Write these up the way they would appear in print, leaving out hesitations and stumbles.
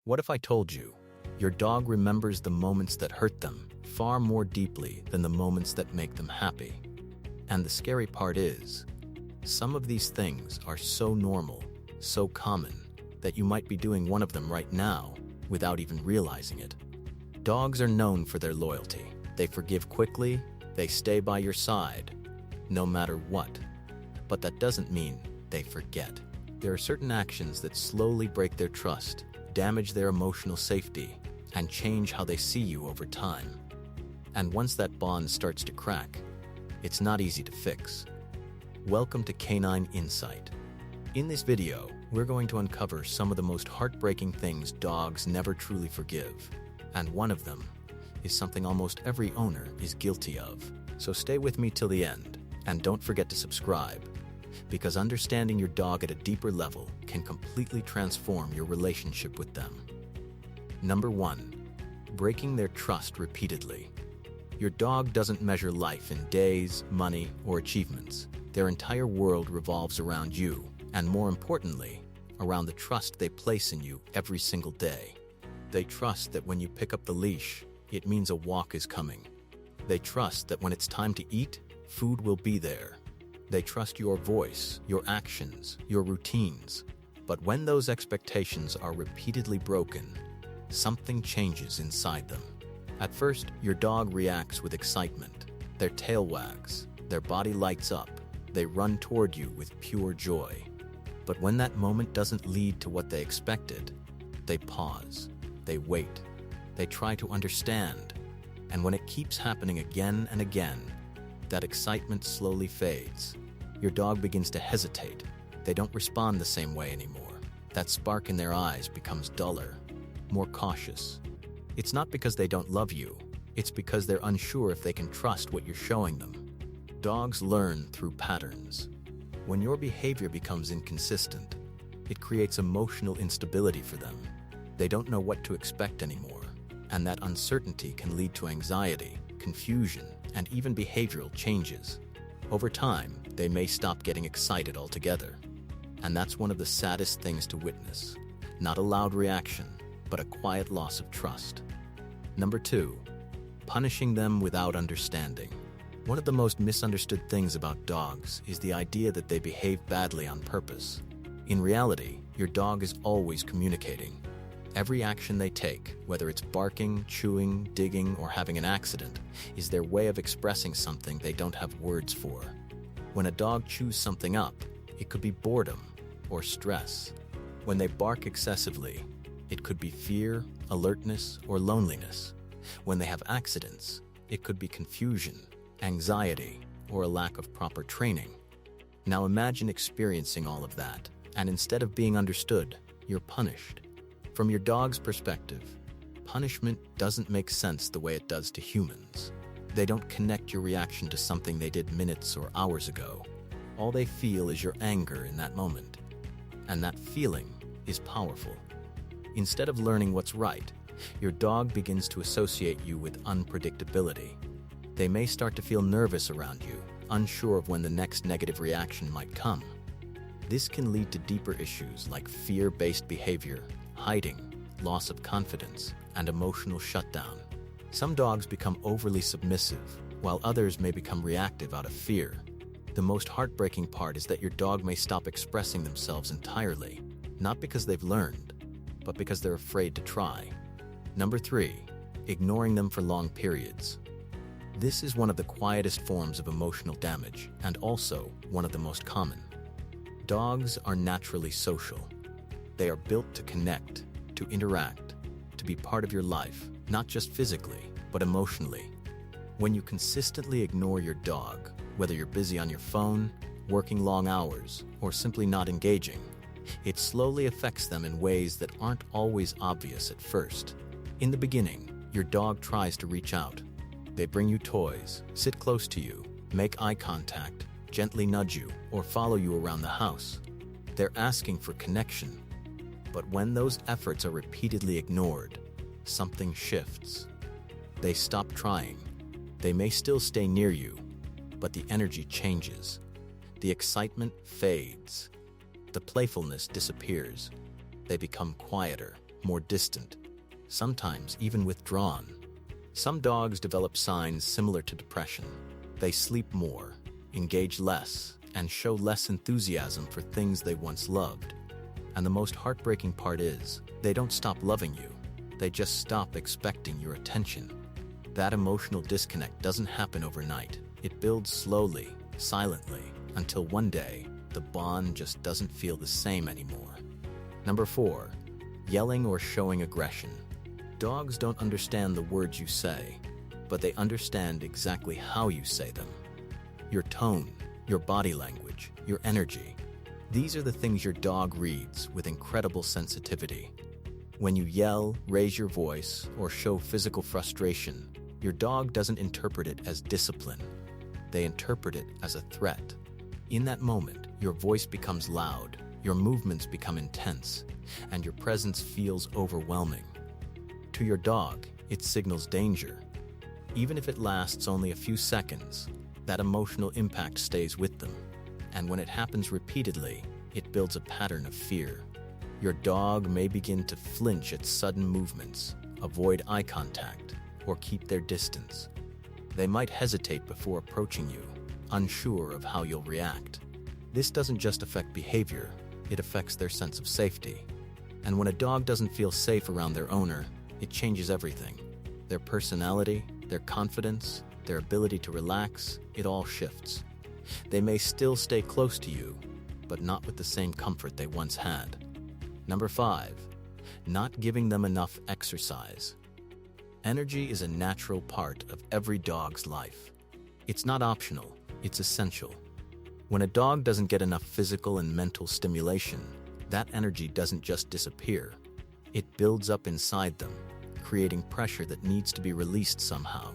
What if I told you your dog remembers the moments that hurt them far more deeply than the moments that make them happy? And the scary part is, some of these things are so normal, so common, that you might be doing one of them right now without even realizing it. Dogs are known for their loyalty. They forgive quickly, they stay by your side, no matter what. But that doesn't mean they forget. There are certain actions that slowly break their trust, damage their emotional safety, and change how they see you over time. And once that bond starts to crack, it's not easy to fix. Welcome to Canine Insight. In this video, we're going to uncover some of the most heartbreaking things dogs never truly forgive. And one of them is something almost every owner is guilty of. So stay with me till the end, and don't forget to subscribe, because understanding your dog at a deeper level can completely transform your relationship with them. Number 1. Breaking their trust repeatedly. Your dog doesn't measure life in days, money, or achievements. Their entire world revolves around you, and more importantly, around the trust they place in you every single day. They trust that when you pick up the leash, it means a walk is coming. They trust that when it's time to eat, food will be there. They trust your voice, your actions, your routines. But when those expectations are repeatedly broken, something changes inside them. At first, your dog reacts with excitement. Their tail wags, their body lights up, they run toward you with pure joy. But when that moment doesn't lead to what they expected, they pause, they wait, they try to understand. And when it keeps happening again and again, that excitement slowly fades. Your dog begins to hesitate. They don't respond the same way anymore. That spark in their eyes becomes duller, more cautious. It's not because they don't love you. It's because they're unsure if they can trust what you're showing them. Dogs learn through patterns. When your behavior becomes inconsistent, it creates emotional instability for them. They don't know what to expect anymore, and that uncertainty can lead to anxiety, confusion, and even behavioral changes. Over time, they may stop getting excited altogether. And that's one of the saddest things to witness. Not a loud reaction, but a quiet loss of trust. Number 2. Punishing them without understanding. One of the most misunderstood things about dogs is the idea that they behave badly on purpose. In reality, your dog is always communicating. Every action they take, whether it's barking, chewing, digging, or having an accident, is their way of expressing something they don't have words for. When a dog chews something up, it could be boredom or stress. When they bark excessively, it could be fear, alertness, or loneliness. When they have accidents, it could be confusion, anxiety, or a lack of proper training. Now imagine experiencing all of that, and instead of being understood, you're punished. From your dog's perspective, punishment doesn't make sense the way it does to humans. They don't connect your reaction to something they did minutes or hours ago. All they feel is your anger in that moment. And that feeling is powerful. Instead of learning what's right, your dog begins to associate you with unpredictability. They may start to feel nervous around you, unsure of when the next negative reaction might come. This can lead to deeper issues like fear-based behavior, hiding, loss of confidence, and emotional shutdown. Some dogs become overly submissive, while others may become reactive out of fear. The most heartbreaking part is that your dog may stop expressing themselves entirely, not because they've learned, but because they're afraid to try. Number 3. Ignoring them for long periods. This is one of the quietest forms of emotional damage, and also one of the most common. Dogs are naturally social. They are built to connect, to interact, to be part of your life, not just physically, but emotionally. When you consistently ignore your dog, whether you're busy on your phone, working long hours, or simply not engaging, it slowly affects them in ways that aren't always obvious at first. In the beginning, your dog tries to reach out. They bring you toys, sit close to you, make eye contact, gently nudge you, or follow you around the house. They're asking for connection. But when those efforts are repeatedly ignored, something shifts. They stop trying. They may still stay near you, but the energy changes. The excitement fades. The playfulness disappears. They become quieter, more distant, sometimes even withdrawn. Some dogs develop signs similar to depression. They sleep more, engage less, and show less enthusiasm for things they once loved. And the most heartbreaking part is, they don't stop loving you. They just stop expecting your attention. That emotional disconnect doesn't happen overnight. It builds slowly, silently, until one day, the bond just doesn't feel the same anymore. Number 4, yelling or showing aggression. Dogs don't understand the words you say, but they understand exactly how you say them. Your tone, your body language, your energy. These are the things your dog reads with incredible sensitivity. When you yell, raise your voice, or show physical frustration, your dog doesn't interpret it as discipline. They interpret it as a threat. In that moment, your voice becomes loud, your movements become intense, and your presence feels overwhelming. To your dog, it signals danger. Even if it lasts only a few seconds, that emotional impact stays with them. And when it happens repeatedly, it builds a pattern of fear. Your dog may begin to flinch at sudden movements, avoid eye contact, or keep their distance. They might hesitate before approaching you, unsure of how you'll react. This doesn't just affect behavior, it affects their sense of safety. And when a dog doesn't feel safe around their owner, it changes everything. Their personality, their confidence, their ability to relax, it all shifts. They may still stay close to you, but not with the same comfort they once had. Number 5, not giving them enough exercise. Energy is a natural part of every dog's life. It's not optional, it's essential. When a dog doesn't get enough physical and mental stimulation, that energy doesn't just disappear. It builds up inside them, creating pressure that needs to be released somehow.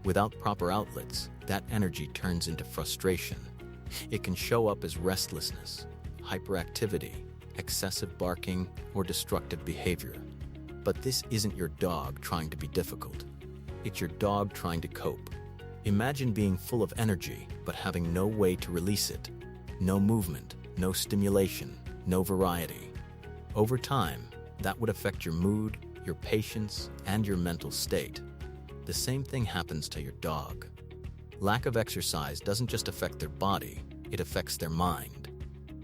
Without proper outlets, that energy turns into frustration. It can show up as restlessness, hyperactivity, excessive barking, or destructive behavior. But this isn't your dog trying to be difficult. It's your dog trying to cope. Imagine being full of energy, but having no way to release it. No movement, no stimulation, no variety. Over time, that would affect your mood, your patience, and your mental state. The same thing happens to your dog. Lack of exercise doesn't just affect their body, it affects their mind.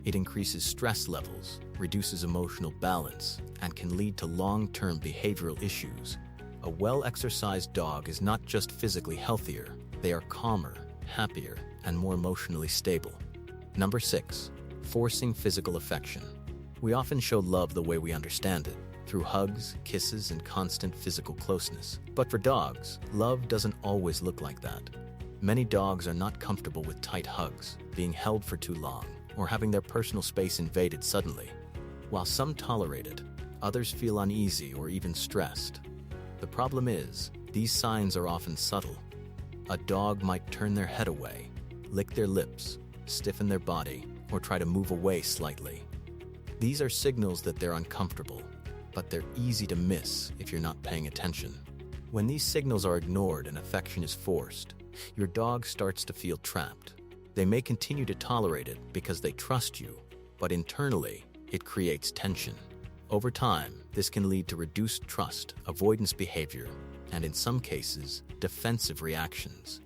It increases stress levels, reduces emotional balance, and can lead to long-term behavioral issues. A well-exercised dog is not just physically healthier, they are calmer, happier, and more emotionally stable. Number 6, forcing physical affection. We often show love the way we understand it, through hugs, kisses, and constant physical closeness. But for dogs, love doesn't always look like that. Many dogs are not comfortable with tight hugs, being held for too long, or having their personal space invaded suddenly. While some tolerate it, others feel uneasy or even stressed. The problem is, these signs are often subtle. A dog might turn their head away, lick their lips, stiffen their body, or try to move away slightly. These are signals that they're uncomfortable, but they're easy to miss if you're not paying attention. When these signals are ignored and affection is forced, your dog starts to feel trapped. They may continue to tolerate it because they trust you, but internally, it creates tension. Over time, this can lead to reduced trust, avoidance behavior, and in some cases, defensive reactions.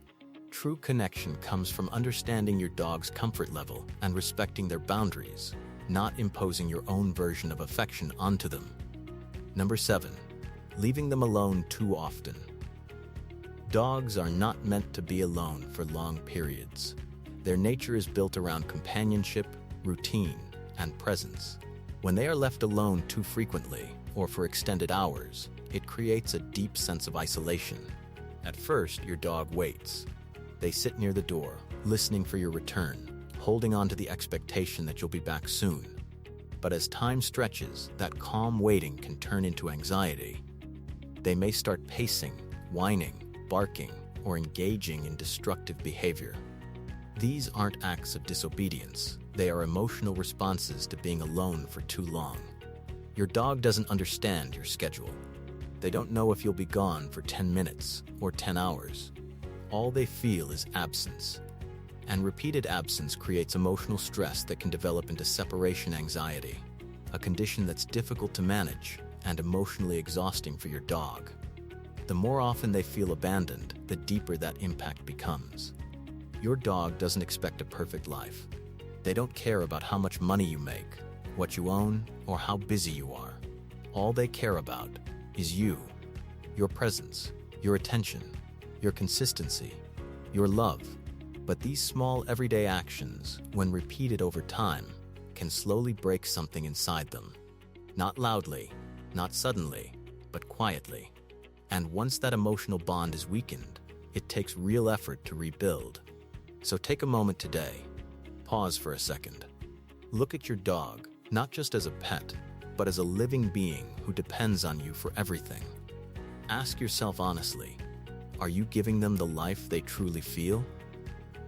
True connection comes from understanding your dog's comfort level and respecting their boundaries, not imposing your own version of affection onto them. Number 7, leaving them alone too often. Dogs are not meant to be alone for long periods. Their nature is built around companionship, routine, and presence. When they are left alone too frequently, or for extended hours, it creates a deep sense of isolation. At first, your dog waits. They sit near the door, listening for your return, holding on to the expectation that you'll be back soon. But as time stretches, that calm waiting can turn into anxiety. They may start pacing, whining, barking, or engaging in destructive behavior. These aren't acts of disobedience. They are emotional responses to being alone for too long. Your dog doesn't understand your schedule. They don't know if you'll be gone for 10 minutes or 10 hours. All they feel is absence. And repeated absence creates emotional stress that can develop into separation anxiety, a condition that's difficult to manage, and emotionally exhausting for your dog. The more often they feel abandoned, the deeper that impact becomes. Your dog doesn't expect a perfect life. They don't care about how much money you make, what you own, or how busy you are. All they care about is you, your presence, your attention, your consistency, your love. But these small everyday actions, when repeated over time, can slowly break something inside them. Not loudly, not suddenly, but quietly. And once that emotional bond is weakened, it takes real effort to rebuild. So take a moment today. Pause for a second. Look at your dog, not just as a pet, but as a living being who depends on you for everything. Ask yourself honestly, are you giving them the life they truly feel?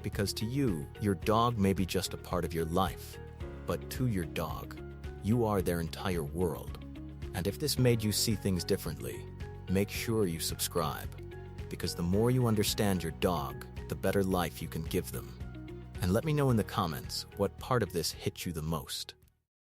Because to you, your dog may be just a part of your life, but to your dog, you are their entire world. And if this made you see things differently, make sure you subscribe, because the more you understand your dog, the better life you can give them. And let me know in the comments what part of this hit you the most.